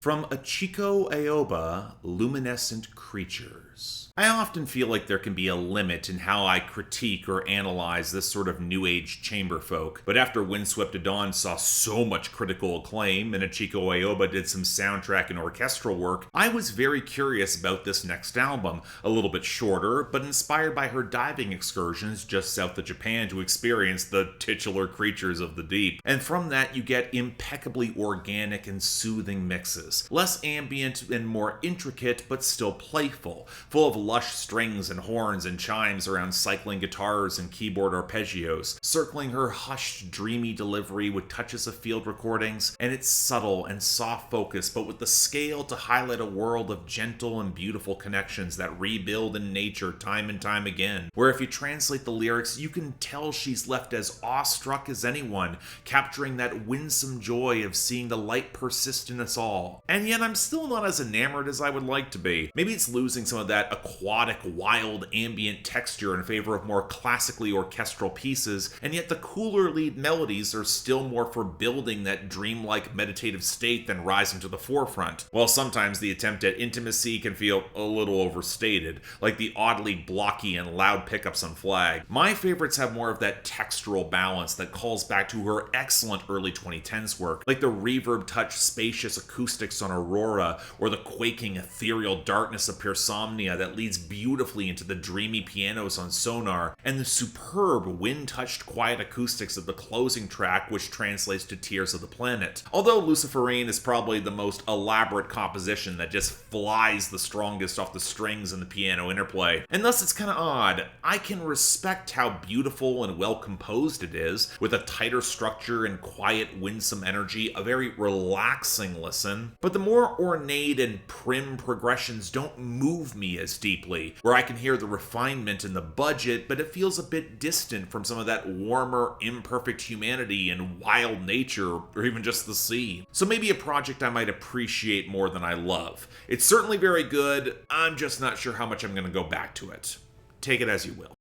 From Ichiko Aoba Luminescent Creatures. I often feel like there can be a limit in how I critique or analyze this sort of new age chamber folk, but after Windswept Adan saw so much critical acclaim and Ichiko Aoba did some soundtrack and orchestral work, I was very curious about this next album, a little bit shorter, but inspired by her diving excursions just south of Japan to experience the titular creatures of the deep. And from that you get impeccably organic and soothing mixes, less ambient and more intricate but still playful, full of lush strings and horns and chimes around cycling guitars and keyboard arpeggios, circling her hushed, dreamy delivery with touches of field recordings, and its subtle and soft focus, but with the scale to highlight a world of gentle and beautiful connections that rebuild in nature time and time again, where if you translate the lyrics, you can tell she's left as awestruck as anyone, capturing that winsome joy of seeing the light persist in us all. And yet I'm still not as enamored as I would like to be. Maybe it's losing some of that aquatic, wild, ambient texture in favor of more classically orchestral pieces, and yet the cooler lead melodies are still more for building that dreamlike meditative state than rising to the forefront, while sometimes the attempt at intimacy can feel a little overstated, like the oddly blocky and loud pickups on Flag. My favorites have more of that textural balance that calls back to her excellent early 2010s work, like the reverb-touched spacious acoustics on Aurora, or the quaking ethereal darkness of Pirsomnia that leads beautifully into the dreamy pianos on Sonar, and the superb wind-touched quiet acoustics of the closing track, which translates to Tears of the Planet. Although Luciferine is probably the most elaborate composition that just flies the strongest off the strings and the piano interplay, and thus it's kinda odd. I can respect how beautiful and well composed it is, with a tighter structure and quiet winsome energy, a very relaxing listen, but the more ornate and prim progressions don't move me as deeply, where I can hear the refinement and the budget, but it feels a bit distant from some of that warmer, imperfect humanity and wild nature, or even just the sea. So maybe a project I might appreciate more than I love. It's certainly very good, I'm just not sure how much I'm going to go back to it. Take it as you will.